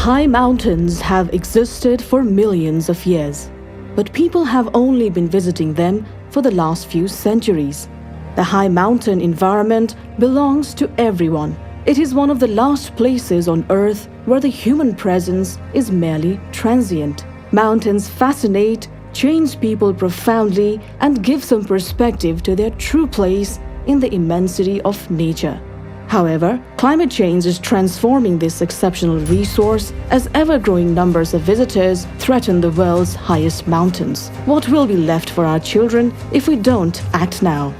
High mountains have existed for millions of years, but people have only been visiting them for the last few centuries. The high mountain environment belongs to everyone. It is one of the last places on Earth where the human presence is merely transient. Mountains fascinate, change people profoundly, and give some perspective to their true place in the immensity of nature. However, climate change is transforming this exceptional resource as ever-growing numbers of visitors threaten the world's highest mountains. What will be left for our children if we don't act now?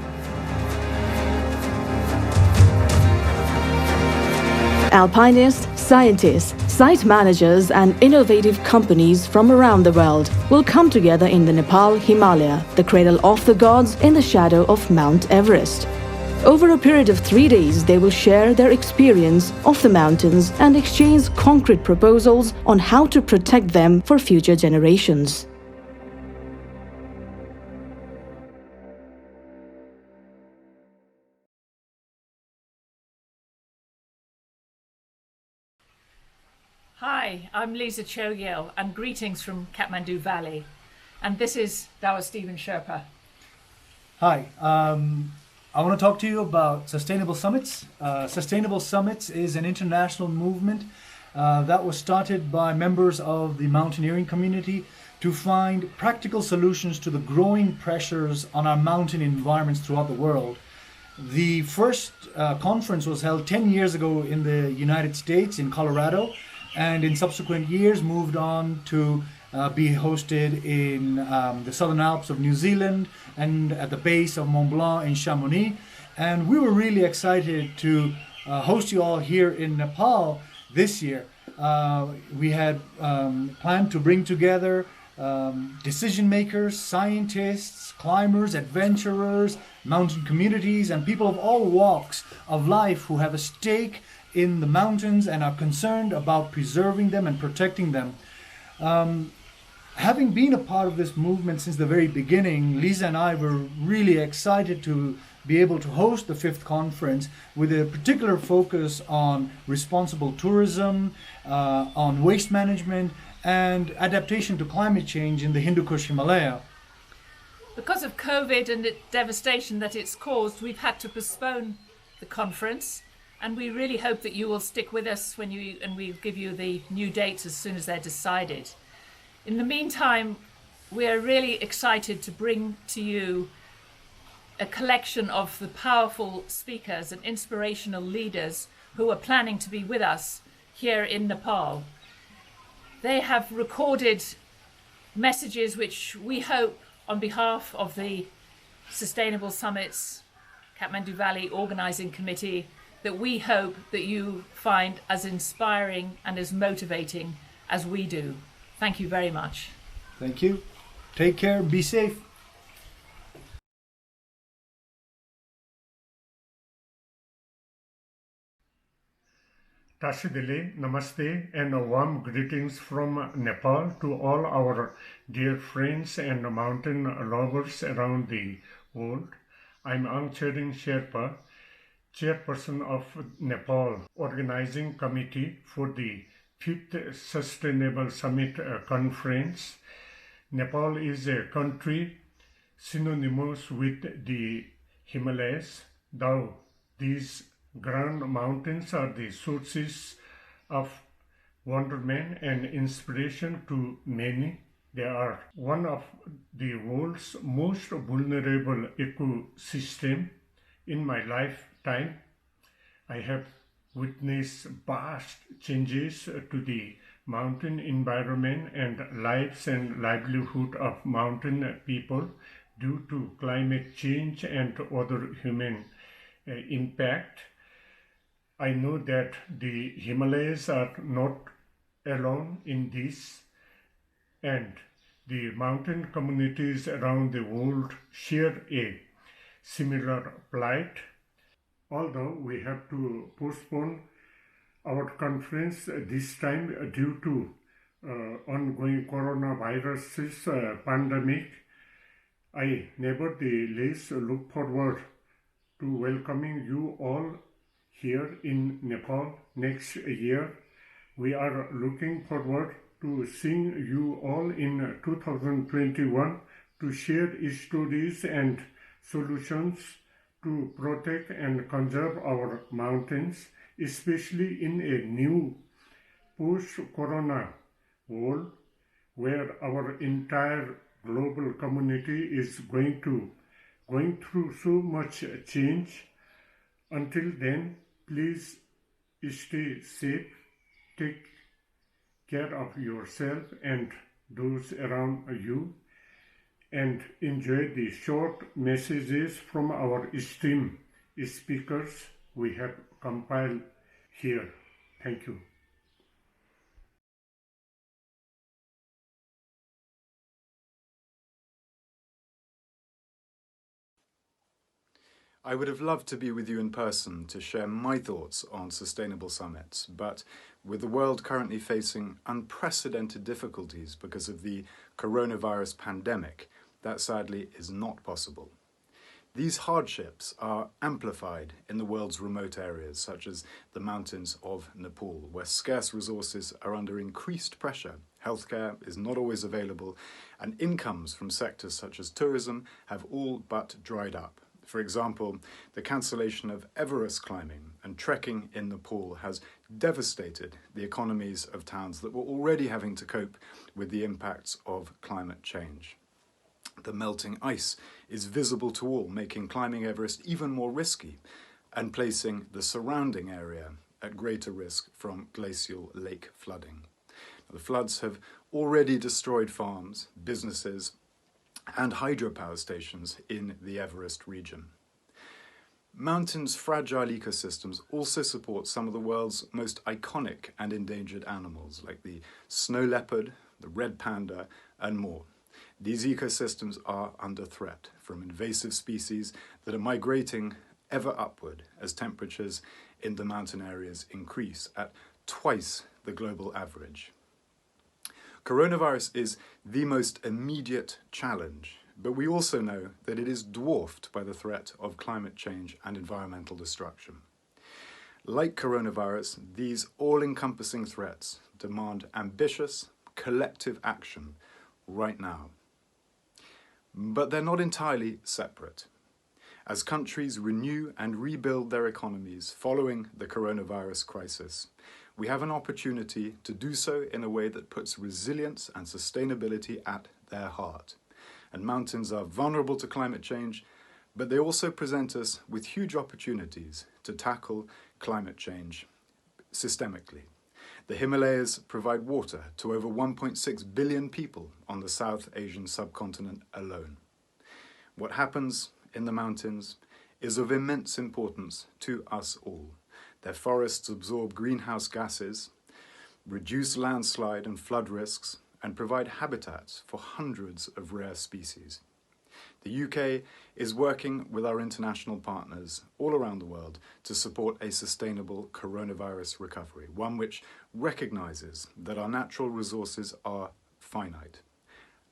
Alpinists, scientists, site managers and innovative companies from around the world will come together in the Nepal Himalaya, the cradle of the gods in the shadow of Mount Everest. Over a period of 3 days, they will share their experience of the mountains and exchange concrete proposals on how to protect them for future generations. Hi, I'm Lisa Choegyal and greetings from Kathmandu Valley. And this is Dawa Stephen Sherpa. Hi, I want to talk to you about Sustainable Summits. Sustainable Summits is an international movement that was started by members of the mountaineering community to find practical solutions to the growing pressures on our mountain environments throughout the world. The first conference was held 10 years ago in the United States in Colorado, and in subsequent years moved on to be hosted in the Southern Alps of New Zealand and at the base of Mont Blanc in Chamonix. And we were really excited to host you all here in Nepal this year. We had planned to bring together decision makers, scientists, climbers, adventurers, mountain communities, and people of all walks of life who have a stake in the mountains and are concerned about preserving them and protecting them. Having been a part of this movement since the very beginning, Lisa and I were really excited to be able to host the fifth conference with a particular focus on responsible tourism, on waste management, and adaptation to climate change in the Hindu Kush Himalaya. Because of COVID and the devastation that it's caused, we've had to postpone the conference, and we really hope that you will stick with us and we'll give you the new dates as soon as they're decided. In the meantime, we are really excited to bring to you a collection of the powerful speakers and inspirational leaders who are planning to be with us here in Nepal. They have recorded messages which we hope, on behalf of the Sustainable Summits Kathmandu Valley Organising Committee, that we hope that you find as inspiring and as motivating as we do. Thank you very much. Thank you. Take care. Be safe. Tashidili, Namaste, and a warm greetings from Nepal to all our dear friends and mountain lovers around the world. I'm Tshering Sherpa, Chairperson of Nepal Organizing Committee for the 5th Sustainable Summit Conference. Nepal is a country synonymous with the Himalayas, though these grand mountains are the sources of wonderment and inspiration to many. They are one of the world's most vulnerable ecosystem. In my lifetime, I have witnessed vast changes to the mountain environment and lives and livelihood of mountain people due to climate change and other human impact. I know that the Himalayas are not alone in this, and the mountain communities around the world share a similar plight. Although we have to postpone our conference this time due to ongoing coronavirus pandemic, I nevertheless look forward to welcoming you all here in Nepal next year We are looking forward to seeing you all in 2021 to share stories and solutions to protect and conserve our mountains, especially in a new post-corona world where our entire global community is going through so much change. Until then, please stay safe, take care of yourself and those around you, and enjoy the short messages from our esteemed speakers we have compiled here. Thank you. I would have loved to be with you in person to share my thoughts on sustainable summits, but with the world currently facing unprecedented difficulties because of the coronavirus pandemic, that sadly is not possible. These hardships are amplified in the world's remote areas, such as the mountains of Nepal, where scarce resources are under increased pressure. Healthcare is not always available, and incomes from sectors such as tourism have all but dried up. For example, the cancellation of Everest climbing and trekking in Nepal has devastated the economies of towns that were already having to cope with the impacts of climate change. The melting ice is visible to all, making climbing Everest even more risky and placing the surrounding area at greater risk from glacial lake flooding. The floods have already destroyed farms, businesses, and hydropower stations in the Everest region. Mountains' fragile ecosystems also support some of the world's most iconic and endangered animals, like the snow leopard, the red panda, and more. These ecosystems are under threat from invasive species that are migrating ever upward as temperatures in the mountain areas increase at twice the global average. Coronavirus is the most immediate challenge, but we also know that it is dwarfed by the threat of climate change and environmental destruction. Like coronavirus, these all-encompassing threats demand ambitious, collective action right now. But they're not entirely separate. As countries renew and rebuild their economies following the coronavirus crisis, we have an opportunity to do so in a way that puts resilience and sustainability at their heart. And mountains are vulnerable to climate change, but they also present us with huge opportunities to tackle climate change systemically. The Himalayas provide water to over 1.6 billion people on the South Asian subcontinent alone. What happens in the mountains is of immense importance to us all. Their forests absorb greenhouse gases, reduce landslide and flood risks, and provide habitats for hundreds of rare species. The UK is working with our international partners all around the world to support a sustainable coronavirus recovery, one which recognises that our natural resources are finite,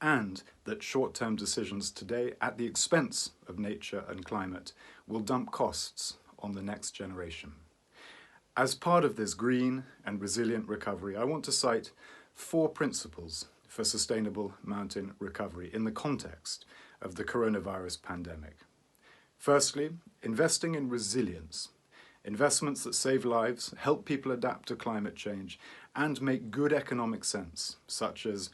and that short-term decisions today at the expense of nature and climate will dump costs on the next generation. As part of this green and resilient recovery, I want to cite 4 principles for sustainable mountain recovery in the context of the coronavirus pandemic. Firstly, investing in resilience, investments that save lives, help people adapt to climate change, and make good economic sense, such as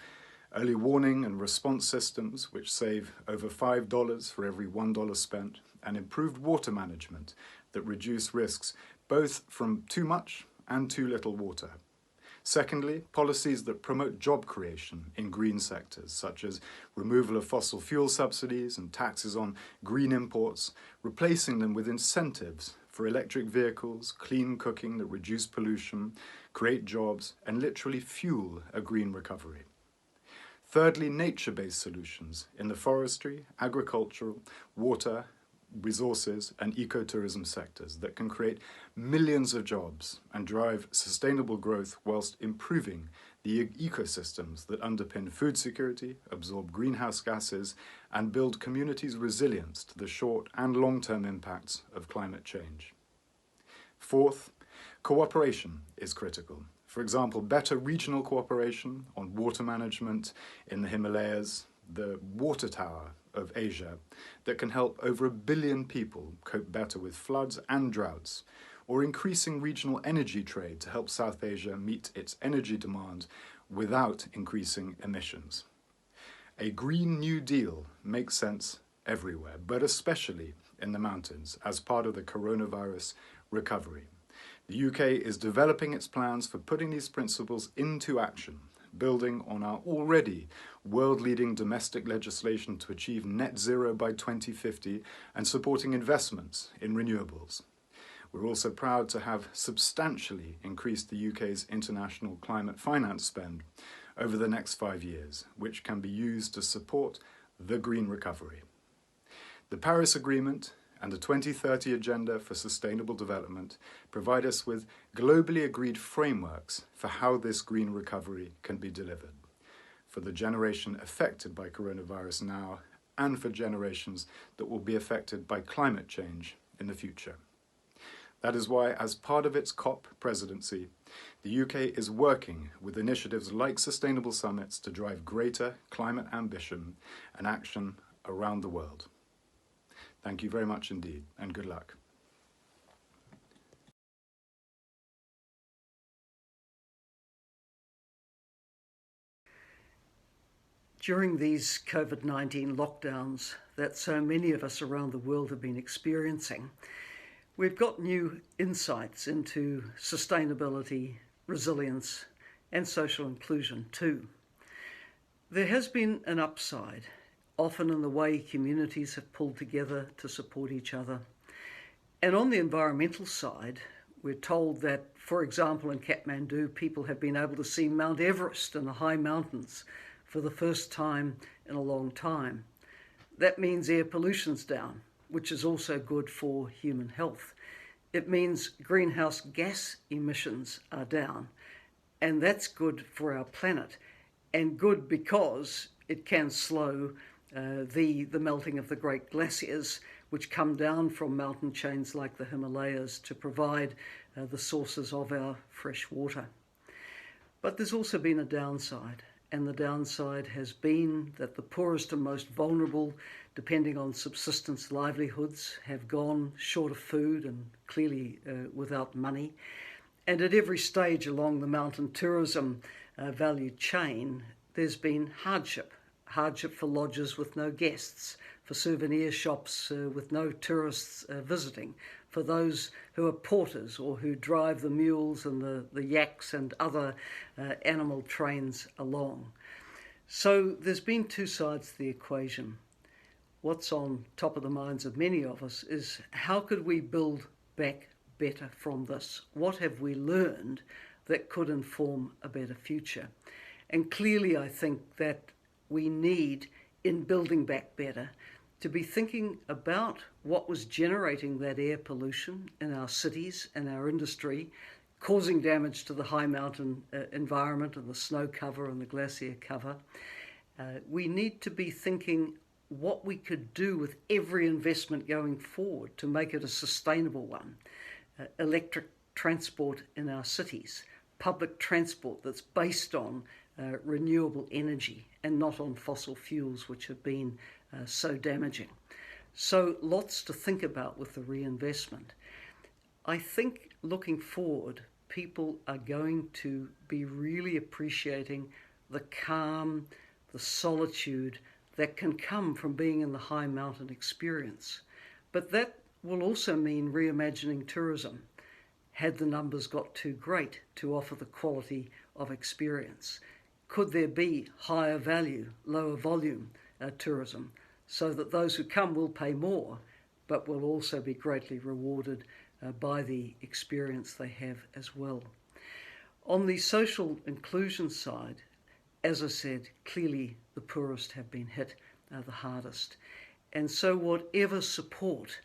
early warning and response systems, which save over $5 for every $1 spent, and improved water management that reduce risks both from too much and too little water. Secondly, policies that promote job creation in green sectors, such as removal of fossil fuel subsidies and taxes on green imports, replacing them with incentives for electric vehicles, clean cooking that reduce pollution, create jobs, and literally fuel a green recovery. Thirdly, nature-based solutions in the forestry, agricultural, water, resources, and ecotourism sectors that can create millions of jobs and drive sustainable growth whilst improving the ecosystems that underpin food security, absorb greenhouse gases, and build communities' resilience to the short and long-term impacts of climate change. Fourth, cooperation is critical. For example, better regional cooperation on water management in the Himalayas, the water tower of Asia that can help over 1 billion people cope better with floods and droughts, or increasing regional energy trade to help South Asia meet its energy demand without increasing emissions. A Green New Deal makes sense everywhere, but especially in the mountains as part of the coronavirus recovery. The UK is developing its plans for putting these principles into action, building on our already world-leading domestic legislation to achieve net zero by 2050 and supporting investments in renewables. We're also proud to have substantially increased the UK's international climate finance spend over the next 5 years, which can be used to support the green recovery. The Paris Agreement and the 2030 Agenda for Sustainable Development provide us with globally agreed frameworks for how this green recovery can be delivered, for the generation affected by coronavirus now and for generations that will be affected by climate change in the future. That is why, as part of its COP presidency, the UK is working with initiatives like Sustainable Summits to drive greater climate ambition and action around the world. Thank you very much indeed, and good luck. During these COVID-19 lockdowns that so many of us around the world have been experiencing, we've got new insights into sustainability, resilience, and social inclusion too. There has been an upside, often in the way communities have pulled together to support each other. And on the environmental side, we're told that, for example, in Kathmandu, people have been able to see Mount Everest in the high mountains for the first time in a long time. That means air pollution's down, which is also good for human health. It means greenhouse gas emissions are down, and that's good for our planet, and good because it can slow the melting of the great glaciers, which come down from mountain chains like the Himalayas to provide the sources of our fresh water. But there's also been a downside, and the downside has been that the poorest and most vulnerable, depending on subsistence livelihoods, have gone short of food and clearly without money. And at every stage along the mountain tourism value chain, there's been hardship for lodgers with no guests, for souvenir shops with no tourists visiting, for those who are porters or who drive the mules and the yaks and other animal trains along. So there's been two sides to the equation. What's on top of the minds of many of us is how could we build back better from this? What have we learned that could inform a better future? And clearly I think that we need, in building back better, to be thinking about what was generating that air pollution in our cities and our industry, causing damage to the high mountain environment and the snow cover and the glacier cover. We need to be thinking what we could do with every investment going forward to make it a sustainable one. Electric transport in our cities, public transport that's based on renewable energy and not on fossil fuels, which have been so damaging. So lots to think about with the reinvestment. I think looking forward, people are going to be really appreciating the calm, the solitude that can come from being in the high mountain experience. But that will also mean reimagining tourism, had the numbers got too great to offer the quality of experience. Could there be higher value, lower volume tourism, so that those who come will pay more, but will also be greatly rewarded by the experience they have as well? On the social inclusion side, as I said, clearly the poorest have been hit the hardest. And so whatever support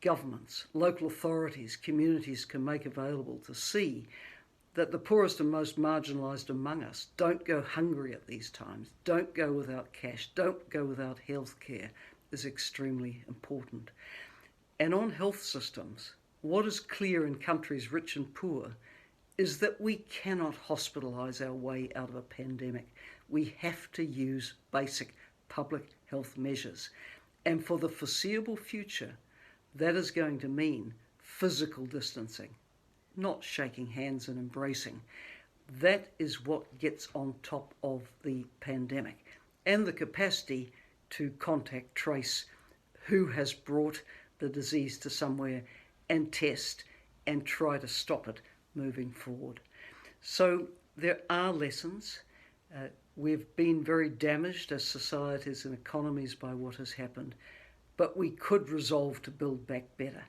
governments, local authorities, communities can make available to see that the poorest and most marginalised among us don't go hungry at these times, don't go without cash, don't go without health care, is extremely important. And on health systems, what is clear in countries rich and poor is that we cannot hospitalise our way out of a pandemic. We have to use basic public health measures. And for the foreseeable future, that is going to mean physical distancing, not shaking hands and embracing. That is what gets on top of the pandemic, and the capacity to contact trace who has brought the disease to somewhere and test and try to stop it moving forward. So there are lessons. We've been very damaged as societies and economies by what has happened, but we could resolve to build back better.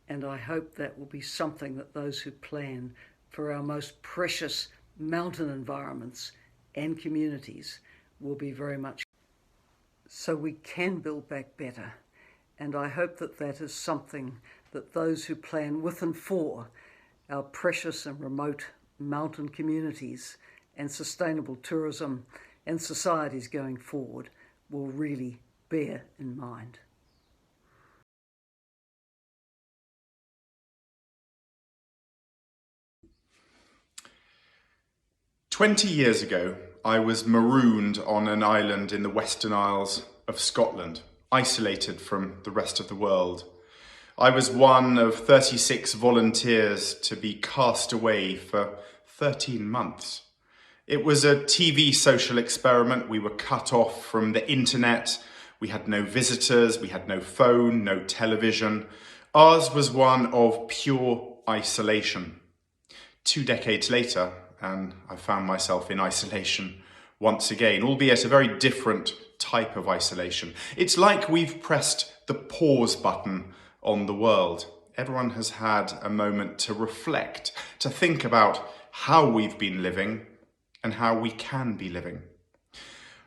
And I hope that will be something that those who plan for our most precious mountain environments and communities will be very much. So we can build back better. And I hope that that is something that those who plan with and for our precious and remote mountain communities and sustainable tourism and societies going forward will really bear in mind. "20 years ago, I was marooned on an island in the Western Isles of Scotland, isolated from the rest of the world. I was one of 36 volunteers to be cast away for 13 months. It was a TV social experiment. We were cut off from the internet. We had no visitors, we had no phone, no television. Ours was one of pure isolation. 2 decades later, and I found myself in isolation once again, albeit a very different type of isolation. It's like we've pressed the pause button on the world. Everyone has had a moment to reflect, to think about how we've been living and how we can be living.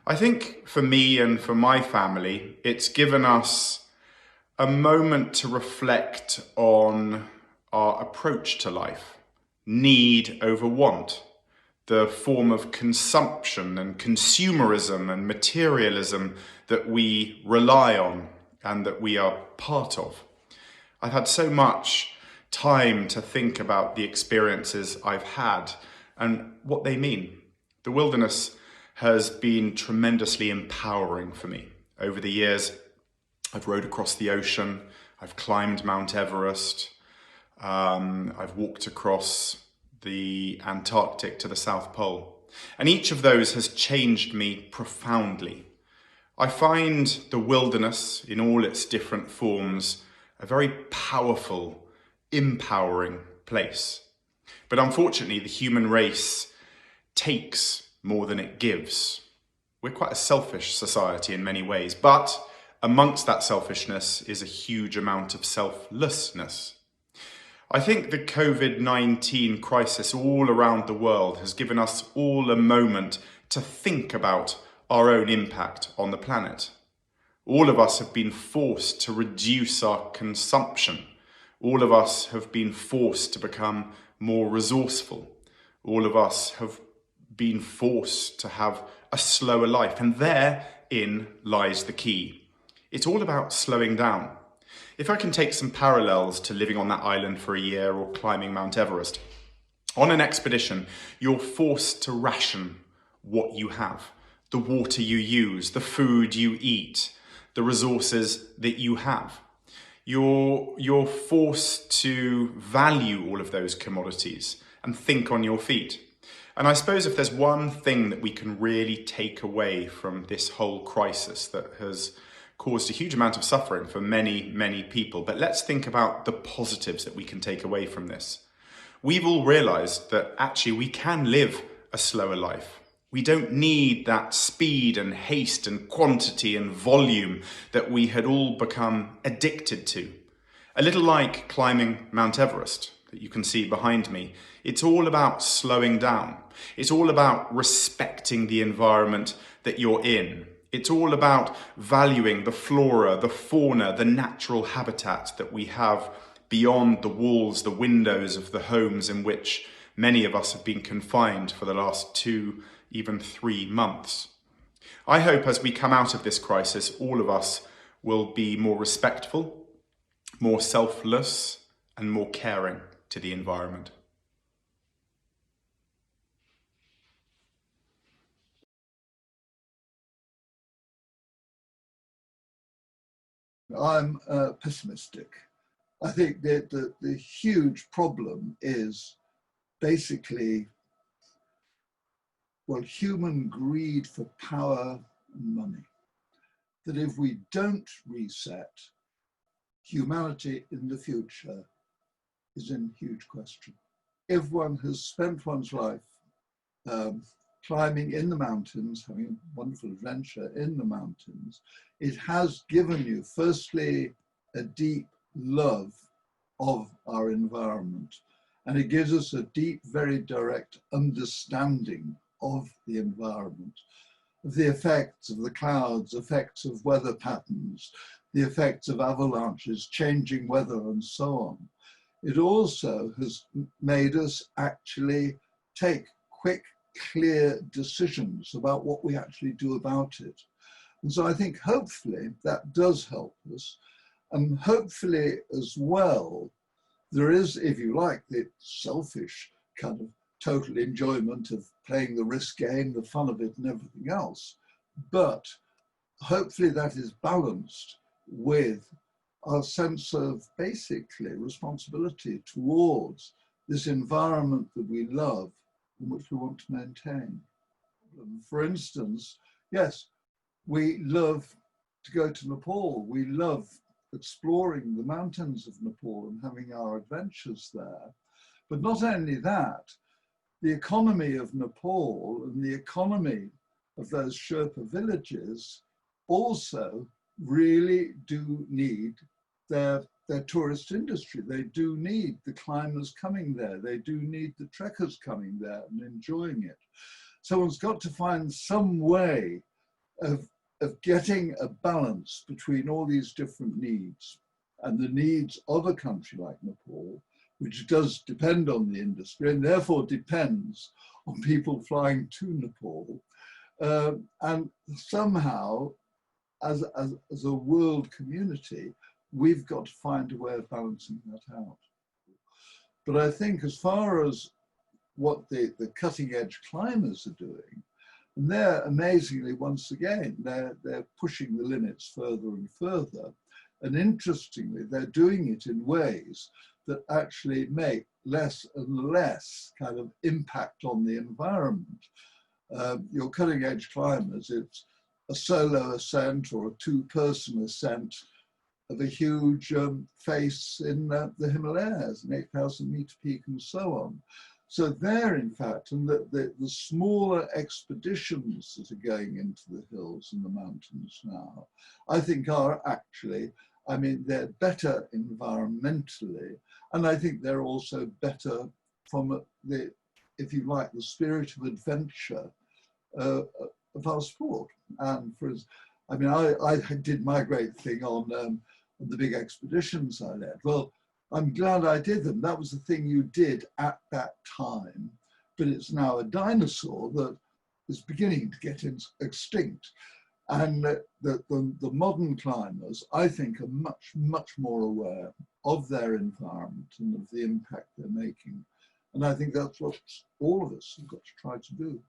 I think for me and for my family, it's given us a moment to reflect on our approach to life, need over want, the form of consumption and consumerism and materialism that we rely on and that we are part of. I've had so much time to think about the experiences I've had and what they mean. The wilderness has been tremendously empowering for me. Over the years, I've rowed across the ocean, I've climbed Mount Everest, I've walked across the Antarctic to the South Pole. And each of those has changed me profoundly. I find the wilderness in all its different forms a very powerful, empowering place. But unfortunately, the human race takes more than it gives. We're quite a selfish society in many ways, but amongst that selfishness is a huge amount of selflessness. I think the COVID-19 crisis all around the world has given us all a moment to think about our own impact on the planet. All of us have been forced to reduce our consumption. All of us have been forced to become more resourceful. All of us have been forced to have a slower life, and therein lies the key. It's all about slowing down. If I can take some parallels to living on that island for a year or climbing Mount Everest, on an expedition, you're forced to ration what you have, the water you use, the food you eat, the resources that you have. You're forced to value all of those commodities and think on your feet. And I suppose if there's one thing that we can really take away from this whole crisis that has caused a huge amount of suffering for many, many people, but let's think about the positives that we can take away from this. We've all realized that actually we can live a slower life. We don't need that speed and haste and quantity and volume that we had all become addicted to. A little like climbing Mount Everest that you can see behind me. It's all about slowing down. It's all about respecting the environment that you're in. It's all about valuing the flora, the fauna, the natural habitat that we have beyond the walls, the windows of the homes in which many of us have been confined for the last 2, even 3 months. I hope as we come out of this crisis, all of us will be more respectful, more selfless, and more caring to the environment. I'm pessimistic. I think that the huge problem is basically, well, human greed for power and money. That if we don't reset, humanity in the future is in huge question. If one has spent one's life climbing in the mountains, having a wonderful adventure in the mountains, it has given you, firstly, a deep love of our environment. And it gives us a deep, very direct understanding of the environment, of the effects of the clouds, effects of weather patterns, the effects of avalanches, changing weather, and so on. It also has made us actually take quick, clear decisions about what we actually do about it. And so I think hopefully that does help us. And hopefully as well, there is, if you like, the selfish kind of total enjoyment of playing the risk game, the fun of it and everything else. But hopefully that is balanced with our sense of basically responsibility towards this environment that we love and which we want to maintain. For instance, yes, we love to go to Nepal. We love exploring the mountains of Nepal and having our adventures there. But not only that, the economy of Nepal and the economy of those Sherpa villages also really do need their tourist industry. They do need the climbers coming there. They do need the trekkers coming there and enjoying it. So one's got to find some way of getting a balance between all these different needs and the needs of a country like Nepal, which does depend on the industry and therefore depends on people flying to Nepal. And somehow, as a world community, we've got to find a way of balancing that out. But I think as far as what the cutting edge climbers are doing, and they're amazingly, once again, they're pushing the limits further and further. And interestingly, they're doing it in ways that actually make less and less kind of impact on the environment. Your cutting edge climbers, it's a solo ascent or a two-person ascent of a huge face in the Himalayas, an 8,000 meter peak and so on. So there, in fact, and the smaller expeditions that are going into the hills and the mountains now, I think are actually, I mean, they're better environmentally, and I think they're also better from the, if you like, the spirit of adventure of our sport. And I mean, I did my great thing on the big expeditions I led. Well, I'm glad I did them. That was the thing you did at that time, but it's now a dinosaur that is beginning to get extinct. And the modern climbers, I think, are much, much more aware of their environment and of the impact they're making. And I think that's what all of us have got to try to do.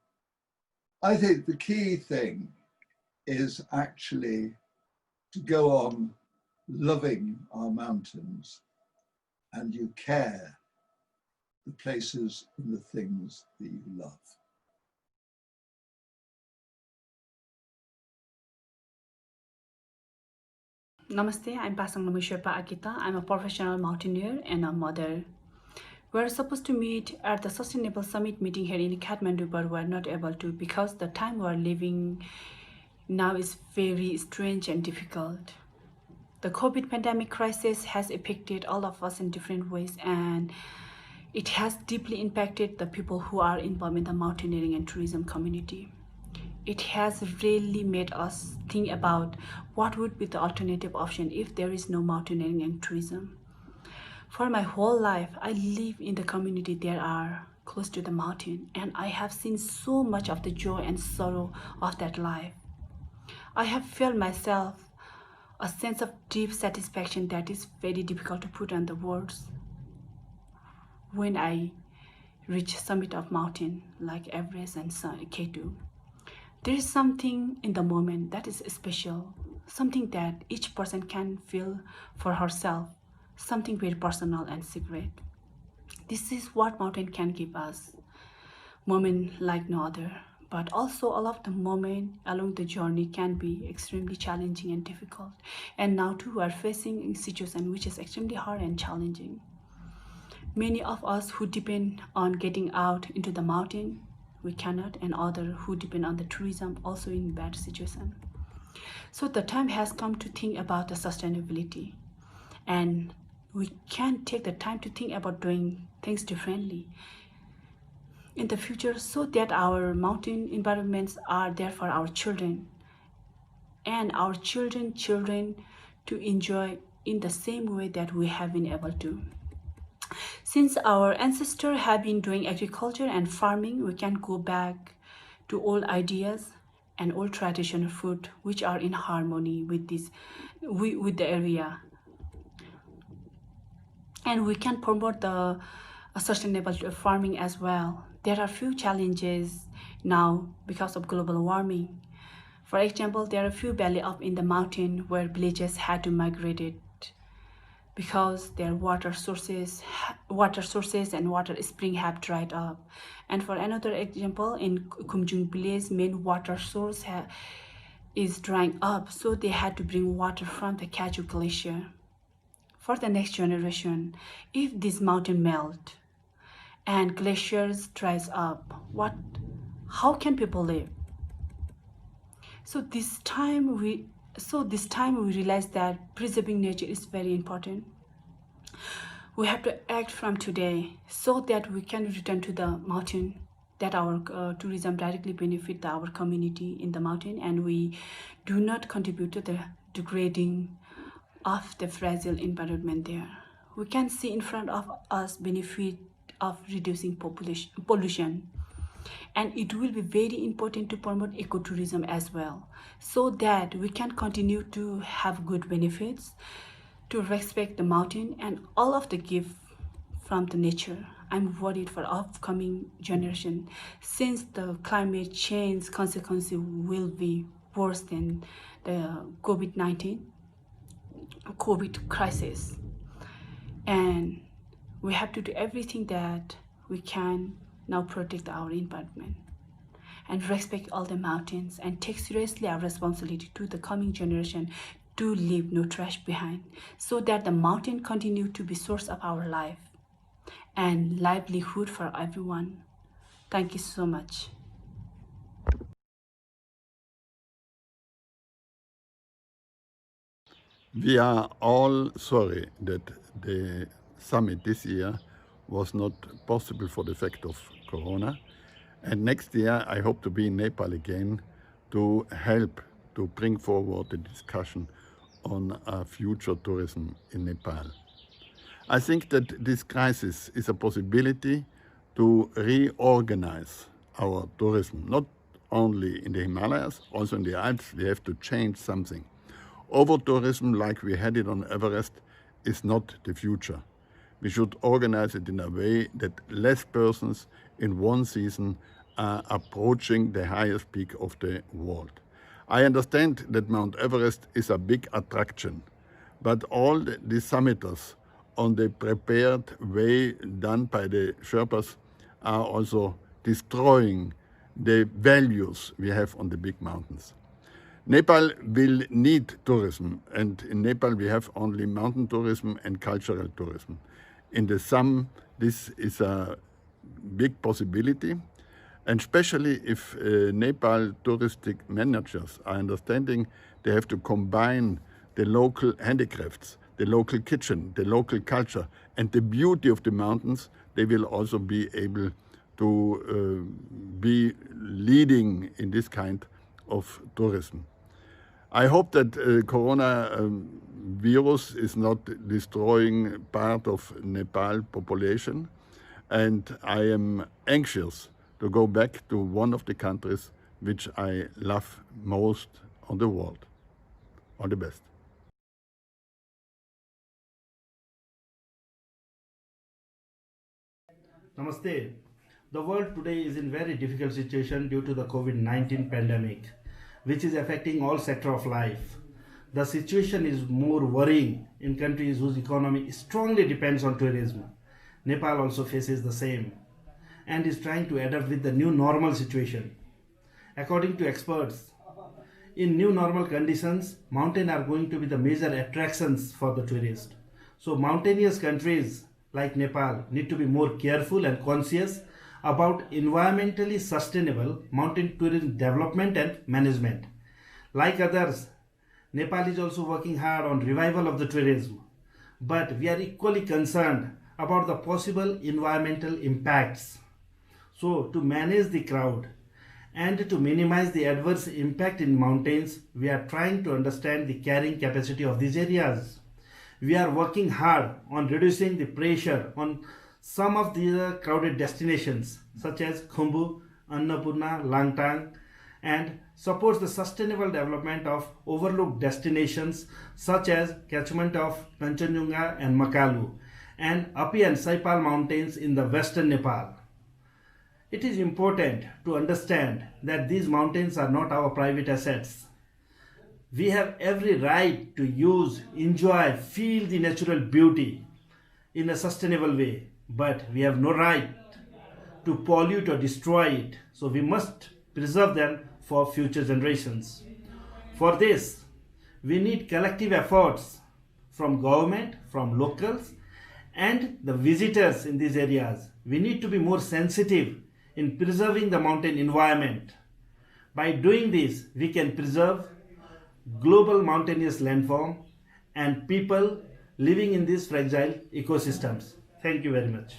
I think the key thing is actually to go on loving our mountains, and you care the places and the things that you love. Namaste, I'm Pasang Sherpa Akita. I'm a professional mountaineer and a mother. We're supposed to meet at the Sustainable Summit meeting here in Kathmandu, but we're not able to because the time we're living now is very strange and difficult. The COVID pandemic crisis has affected all of us in different ways, and it has deeply impacted the people who are involved in the mountaineering and tourism community. It has really made us think about what would be the alternative option if there is no mountaineering and tourism. For my whole life, I live in the community that are close to the mountain, and I have seen so much of the joy and sorrow of that life. I have felt myself a sense of deep satisfaction that is very difficult to put on the words when I reach summit of mountain like Everest and K2. There is something in the moment that is special. something that each person can feel for herself, something very personal and secret. This is what mountain can give us, moment like no other. But also all of the moment along the journey can be extremely challenging and difficult. And now too we are facing a situation which is extremely hard and challenging. Many of us who depend on getting out into the mountain, we cannot, and others who depend on the tourism also in bad situation. So the time has come to think about the sustainability, and we can take the time to think about doing things differently in the future so that our mountain environments are there for our children and our children to enjoy in the same way that we have been able to. Since our ancestors have been doing agriculture and farming, we can go back to old ideas and old traditional food which are in harmony with the area. And we can promote the sustainable farming as well. There are few challenges now because of global warming. For example, there are a few valley up in the mountain where villages had to migrate it because their water sources and water spring have dried up. And for another example, in Kumjung village, main water source is drying up, so they had to bring water from the Choegyal glacier. For the next generation, if this mountain melt and glaciers dries up, how can people live? So this time we realize that preserving nature is very important. We have to act from today so that we can return to the mountain, that our tourism directly benefit our community in the mountain, and we do not contribute to the degrading of the fragile environment there. We can see in front of us benefit of reducing pollution. And it will be very important to promote ecotourism as well, so that we can continue to have good benefits, to respect the mountain and all of the gift from the nature. I'm worried for upcoming generation, since the climate change consequences will be worse than the COVID-19 crisis. And we have to do everything that we can now protect our environment and respect all the mountains and take seriously our responsibility to the coming generation to leave no trash behind, so that the mountain continue to be source of our life and livelihood for everyone. Thank you so much. We are all sorry that the summit this year was not possible for the effect of Corona. And next year I hope to be in Nepal again to help to bring forward the discussion on future tourism in Nepal. I think that this crisis is a possibility to reorganize our tourism, not only in the Himalayas, also in the Alps. We have to change something. Over-tourism, like we had it on Everest, is not the future. We should organize it in a way that less persons in one season are approaching the highest peak of the world. I understand that Mount Everest is a big attraction, but all the summiters on the prepared way done by the Sherpas are also destroying the values we have on the big mountains. Nepal will need tourism, and in Nepal we have only mountain tourism and cultural tourism. In the sum, this is a big possibility, and especially if Nepal touristic managers are understanding they have to combine the local handicrafts, the local kitchen, the local culture, and the beauty of the mountains, they will also be able to be leading in this kind of tourism. I hope that Corona virus is not destroying part of Nepal population, and I am anxious to go back to one of the countries which I love most on the world. All the best. Namaste. The world today is in very difficult situation due to the COVID-19 pandemic, which is affecting all sectors of life. the situation is more worrying in countries whose economy strongly depends on tourism. Nepal also faces the same and is trying to adapt with the new normal situation. According to experts, in new normal conditions, mountains are going to be the major attractions for the tourist. So mountainous countries like Nepal need to be more careful and conscious about environmentally sustainable mountain tourism development and management. Like others, Nepal is also working hard on revival of the tourism, but we are equally concerned about the possible environmental impacts. So to manage the crowd and to minimize the adverse impact in mountains, we are trying to understand the carrying capacity of these areas. We are working hard on reducing the pressure on some of the crowded destinations such as Khumbu, Annapurna, Langtang, and supports the sustainable development of overlooked destinations such as catchment of Kanchenjunga and Makalu and Api and Saipal mountains in the western Nepal. It is important to understand that these mountains are not our private assets. We have every right to use, enjoy, feel the natural beauty in a sustainable way, but we have no right to pollute or destroy it. So we must preserve them for future generations. For this, we need collective efforts from government, from locals, and the visitors in these areas. We need to be more sensitive in preserving the mountain environment. By doing this, we can preserve global mountainous landform and people living in these fragile ecosystems. Thank you very much.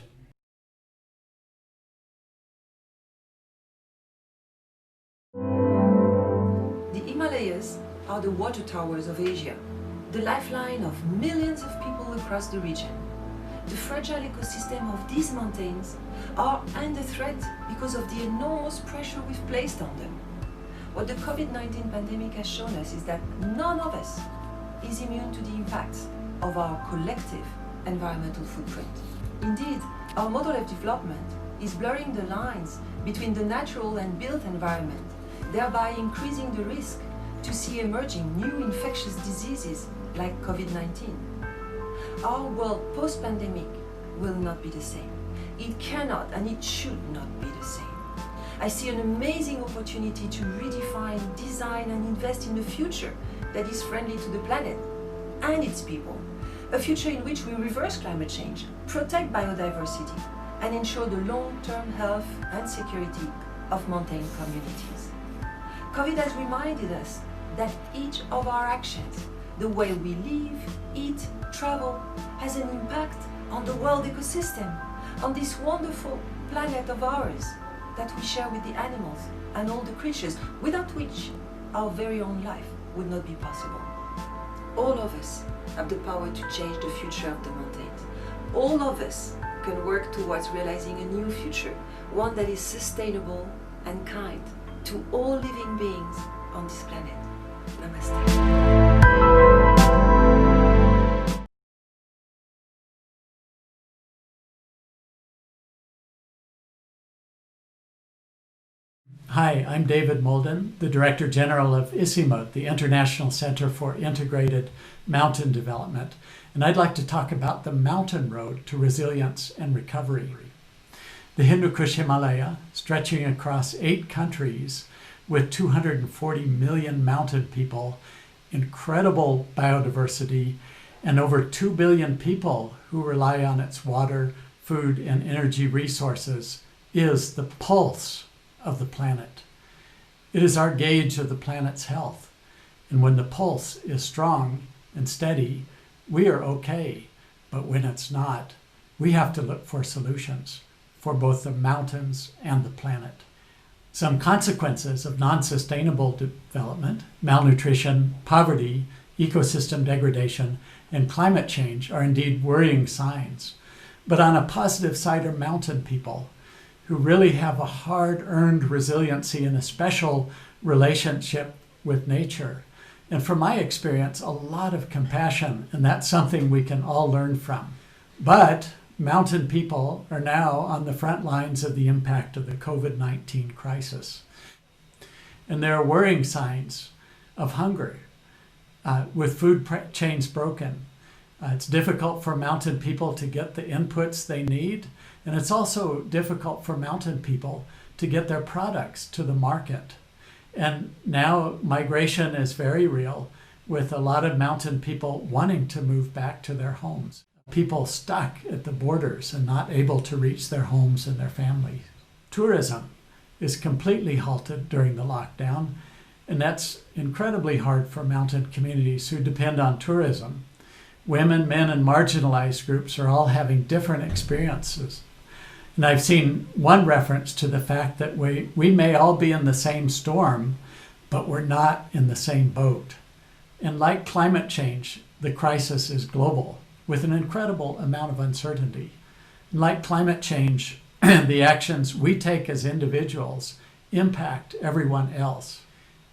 The Himalayas are the water towers of Asia, the lifeline of millions of people across the region. The fragile ecosystem of these mountains are under threat because of the enormous pressure we've placed on them. What the COVID-19 pandemic has shown us is that none of us is immune to the impacts of our collective environmental footprint. Indeed, our model of development is blurring the lines between the natural and built environment, thereby increasing the risk to see emerging new infectious diseases like COVID-19. Our world post-pandemic will not be the same. It cannot and it should not be the same. I see an amazing opportunity to redefine, design and invest in a future that is friendly to the planet and its people. A future in which we reverse climate change, protect biodiversity and ensure the long-term health and security of mountain communities. COVID has reminded us that each of our actions, the way we live, eat, travel, has an impact on the world ecosystem, on this wonderful planet of ours that we share with the animals and all the creatures, without which our very own life would not be possible. All of us have the power to change the future of the mountains. All of us can work towards realizing a new future, one that is sustainable and kind to all living beings on this planet. Namaste. Hi, I'm David Molden, the Director General of ICIMOD, the International Center for Integrated Mountain Development, and I'd like to talk about the mountain road to resilience and recovery. The Hindu Kush Himalaya, stretching across 8 countries with 240 million mountain people, incredible biodiversity, and over 2 billion people who rely on its water, food, and energy resources, is the pulse of the planet. It is our gauge of the planet's health. And when the pulse is strong and steady, we are okay. But when it's not, we have to look for solutions for both the mountains and the planet. Some consequences of non-sustainable development, malnutrition, poverty, ecosystem degradation, and climate change are indeed worrying signs. But on a positive side are mountain people who really have a hard-earned resiliency and a special relationship with nature. And from my experience, a lot of compassion, and that's something we can all learn from. But mountain people are now on the front lines of the impact of the COVID-19 crisis. And there are worrying signs of hunger. with food chains broken. It's difficult for mountain people to get the inputs they need, and it's also difficult for mountain people to get their products to the market. And now migration is very real, with a lot of mountain people wanting to move back to their homes. People stuck at the borders and not able to reach their homes and their families. Tourism is completely halted during the lockdown, and that's incredibly hard for mountain communities who depend on tourism. Women, men, and marginalized groups are all having different experiences. And I've seen one reference to the fact that we may all be in the same storm, but we're not in the same boat. And like climate change, the crisis is global, with an incredible amount of uncertainty. And like climate change, the actions we take as individuals impact everyone else.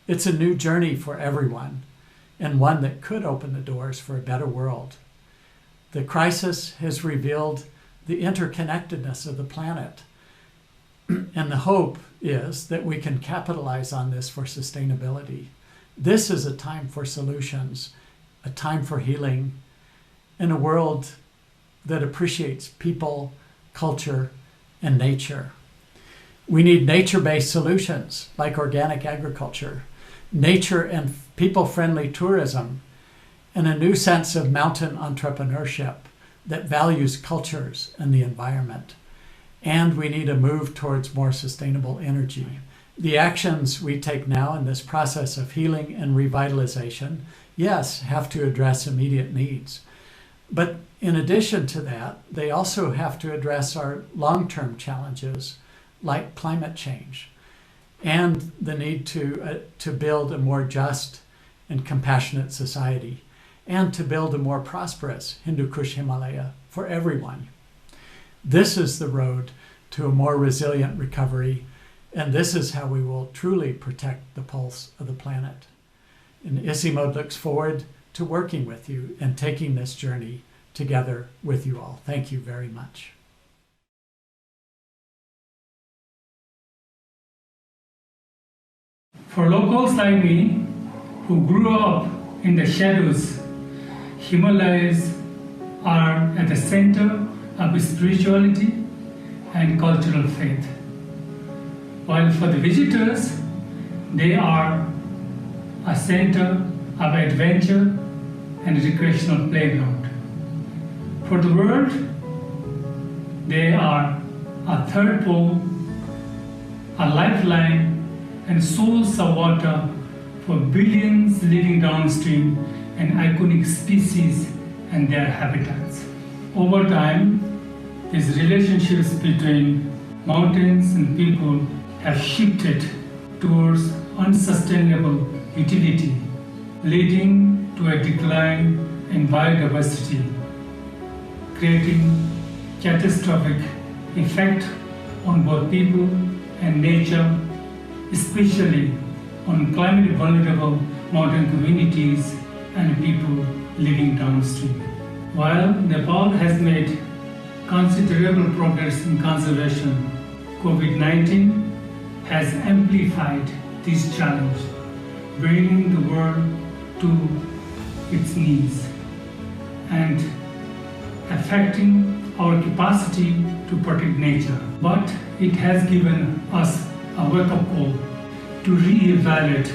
It's a new journey for everyone, and one that could open the doors for a better world. The crisis has revealed the interconnectedness of the planet, and the hope is that we can capitalize on this for sustainability. This is a time for solutions, a time for healing, in a world that appreciates people, culture, and nature. We need nature-based solutions like organic agriculture, nature and people-friendly tourism, and a new sense of mountain entrepreneurship that values cultures and the environment. And we need a move towards more sustainable energy. The actions we take now in this process of healing and revitalization, yes, have to address immediate needs. But in addition to that, they also have to address our long-term challenges like climate change and the need to build a more just and compassionate society, and to build a more prosperous Hindu Kush Himalaya for everyone. This is the road to a more resilient recovery, and this is how we will truly protect the pulse of the planet. And ICIMOD looks forward to working with you and taking this journey together with you all. Thank you very much. For locals like me, who grew up in the shadows, Himalayas are at the center of spirituality and cultural faith. While for the visitors, they are a center of adventure and recreational playground. For the world, they are a third pole, a lifeline, and source of water for billions living downstream and iconic species and their habitats. Over time, these relationships between mountains and people have shifted towards unsustainable utility, leading to a decline in biodiversity, creating catastrophic effect on both people and nature, especially on climate vulnerable mountain communities and people living downstream. While Nepal has made considerable progress in conservation, COVID-19 has amplified this challenge, bringing the world to its knees and affecting our capacity to protect nature. But it has given us a wake-up call to re-evaluate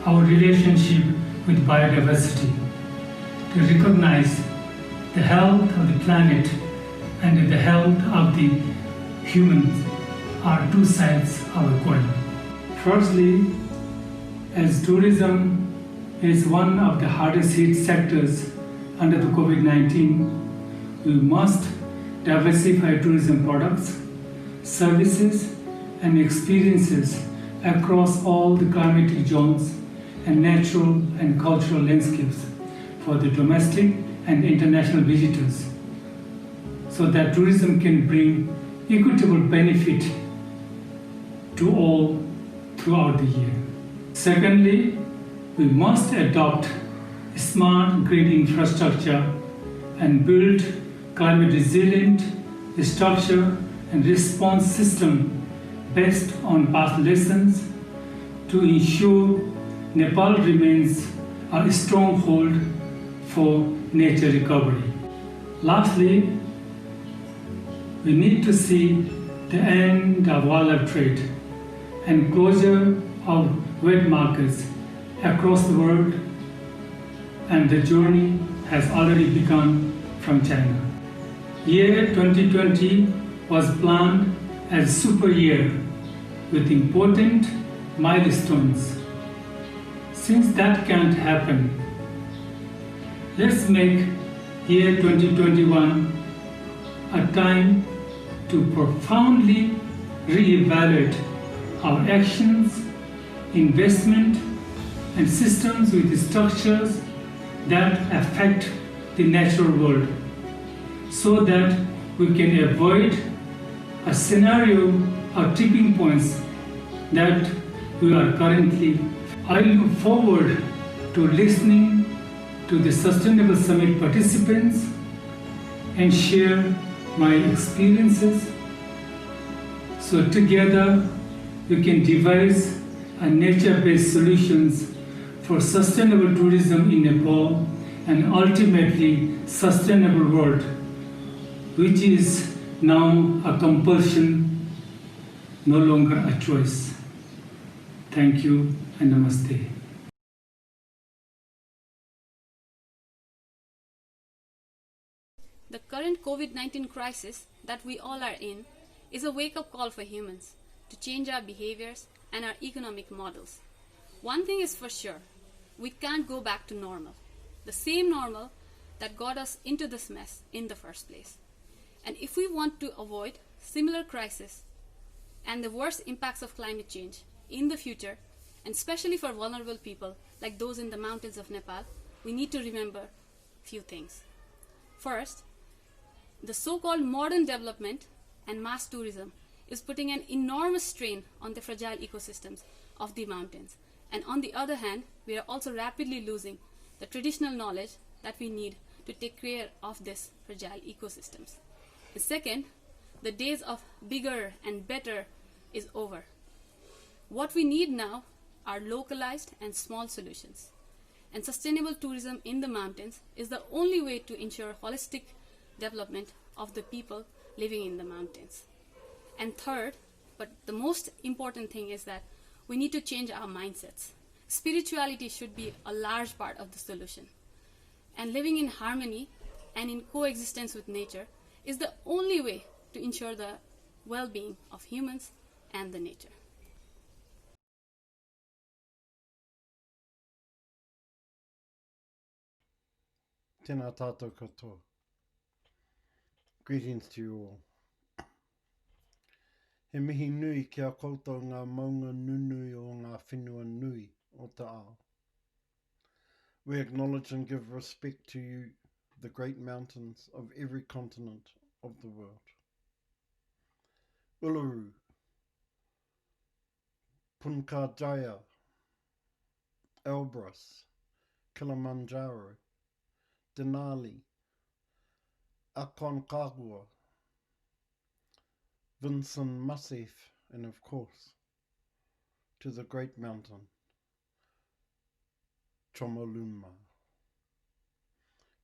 our relationship with biodiversity, to recognize the health of the planet and the health of the humans are two sides of a coin. Firstly, as tourism is one of the hardest hit sectors under the COVID-19, we must diversify tourism products, services, and experiences across all the climatic zones and natural and cultural landscapes for the domestic and international visitors, so that tourism can bring equitable benefit to all throughout the year. Secondly, we must adopt smart grid infrastructure and build climate resilient structure and response system based on past lessons to ensure Nepal remains a stronghold for nature recovery. Lastly, we need to see the end of wildlife trade and closure of wet markets across the world, and the journey has already begun from China. Year 2020 was planned as a super year with important milestones. Since that can't happen, let's make year 2021 a time to profoundly re-evaluate our actions, investment, and systems with structures that affect the natural world, so that we can avoid a scenario of tipping points that we are currently. I look forward to listening to the Sustainable Summit participants and share my experiences, so together we can devise a nature-based solutions for sustainable tourism in Nepal and ultimately sustainable world, which is now a compulsion, no longer a choice. Thank you and namaste. The current COVID-19 crisis that we all are in is a wake-up call for humans to change our behaviors and our economic models. One thing is for sure, we can't go back to normal, the same normal that got us into this mess in the first place. And if we want to avoid similar crises and the worst impacts of climate change in the future, and especially for vulnerable people like those in the mountains of Nepal, we need to remember a few things. First, the so-called modern development and mass tourism is putting an enormous strain on the fragile ecosystems of the mountains. And on the other hand, we are also rapidly losing the traditional knowledge that we need to take care of these fragile ecosystems. And second, the days of bigger and better is over. What we need now are localized and small solutions. And sustainable tourism in the mountains is the only way to ensure holistic development of the people living in the mountains. And third, but the most important thing, is that we need to change our mindsets. Spirituality should be a large part of the solution. And living in harmony and in coexistence with nature is the only way to ensure the well-being of humans and the nature. Tēnā tātou katoa. Greetings to you all. He mihi nui kia koutou ngā maunga nunui o ngā whenua nui o te ao. We acknowledge and give respect to you, the great mountains of every continent of the world. Uluru, Puncajaya, Elbrus, Kilimanjaro, Denali, Aconcagua, Vincent Massif, and of course, to the great mountain, Chomolungma.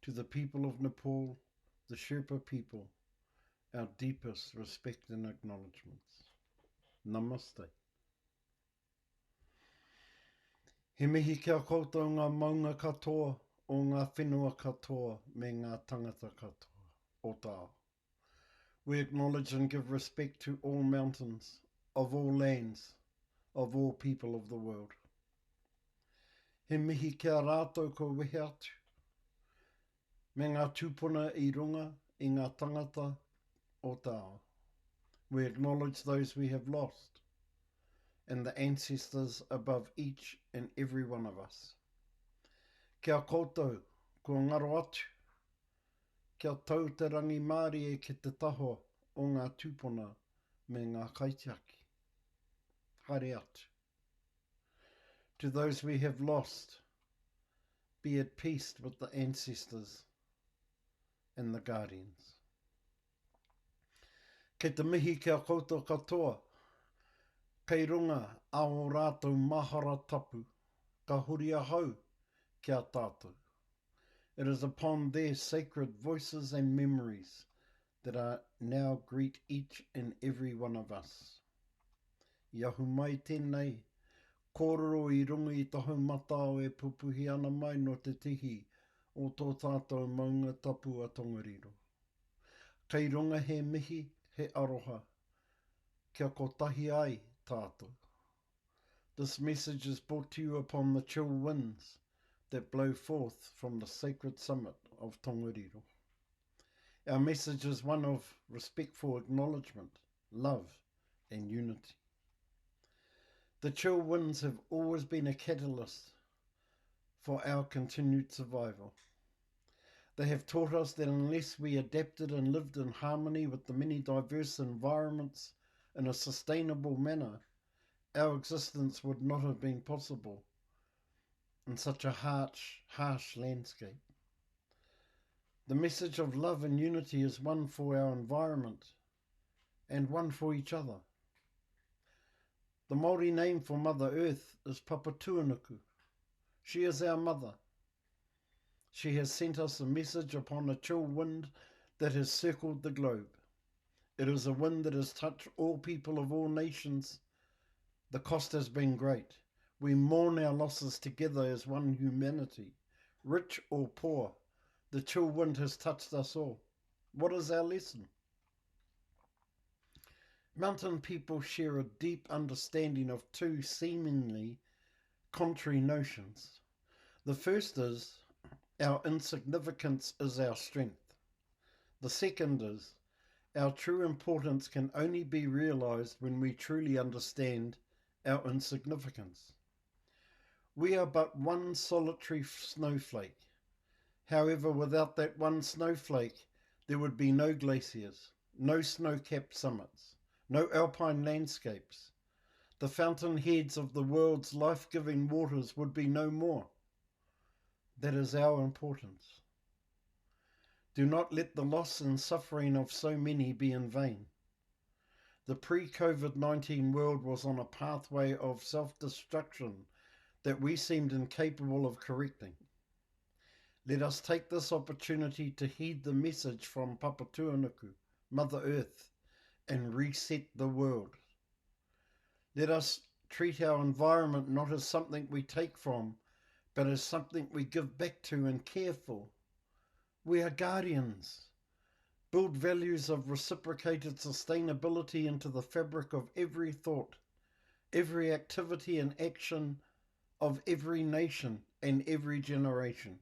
To the people of Nepal, the Sherpa people, our deepest respect and acknowledgements. Namaste. He mihi kia koutou ngā maunga katoa o ngā whenua katoa me ngā tangata katoa o tā. We acknowledge and give respect to all mountains, of all lands, of all people of the world. He mihi kia rātou ko wehe atu, me ngā tūpuna I runga I ngā tangata o tā. We acknowledge those we have lost, and the ancestors above each and every one of us. Kia koutou, kua ngaro atu, kia tau te rangi Māori e ki te taho o ngā tūpuna me ngā kaitiaki. Haere atu. To those we have lost, be at peace with the ancestors and the guardians. Kei te mihi kia koutou katoa, kei runga ao rātou mahara tapu, ka huria hau, kia tātou. It is upon their sacred voices and memories that I now greet each and every one of us. Ia humai tēnei, kōrero I runga I tahu matao e pupuhi ana mai no te tihi o tō tātou maunga tapu a Tongariro. Kei runga he mihi, he aroha, kia kotahi ai tātou. This message is brought to you upon the chill winds that blow forth from the sacred summit of Tongariro. Our message is one of respectful acknowledgement, love and unity. The chill winds have always been a catalyst for our continued survival. They have taught us that unless we adapted and lived in harmony with the many diverse environments in a sustainable manner, our existence would not have been possible in such a harsh landscape. The message of love and unity is one for our environment and one for each other. The Māori name for Mother Earth is Papatuanuku. She is our mother. She has sent us a message upon a chill wind that has circled the globe. It is a wind that has touched all people of all nations. The cost has been great. We mourn our losses together as one humanity. Rich or poor, the chill wind has touched us all. What is our lesson? Mountain people share a deep understanding of two seemingly contrary notions. The first is, our insignificance is our strength. The second is, our true importance can only be realized when we truly understand our insignificance. We are but one solitary snowflake. However, without that one snowflake, there would be no glaciers, no snow-capped summits, no alpine landscapes. The fountainheads of the world's life-giving waters would be no more. That is our importance. Do not let the loss and suffering of so many be in vain. The pre-COVID-19 world was on a pathway of self-destruction that we seemed incapable of correcting. Let us take this opportunity to heed the message from Papatuanuku, Mother Earth, and reset the world. Let us treat our environment not as something we take from, but as something we give back to and care for. We are guardians. Build values of reciprocated sustainability into the fabric of every thought, every activity and action of every nation and every generation.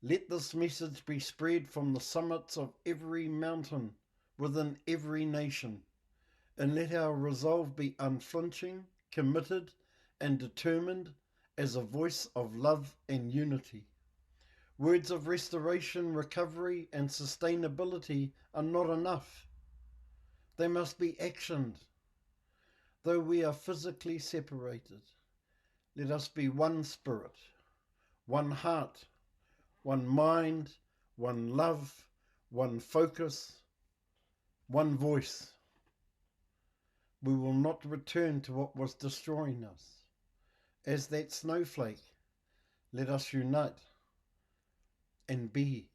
Let this message be spread from the summits of every mountain within every nation, and let our resolve be unflinching, committed, and determined as a voice of love and unity. Words of restoration, recovery, and sustainability are not enough. They must be actioned. Though we are physically separated, let us be one spirit, one heart, one mind, one love, one focus, one voice. We will not return to what was destroying us. As that snowflake, let us unite and be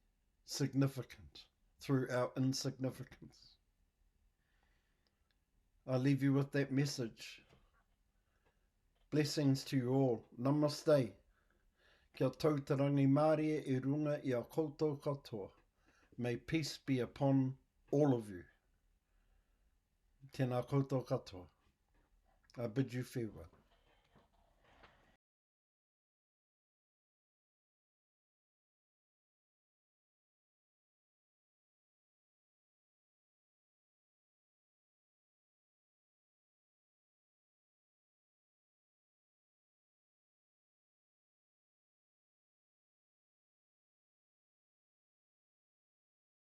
significant through our insignificance. I leave you with that message. Blessings to you all. Namaste. Kia tautarangi Māori e runga I a koutou katoa. May peace be upon all of you. Tēnā koutou katoa. I bid you farewell.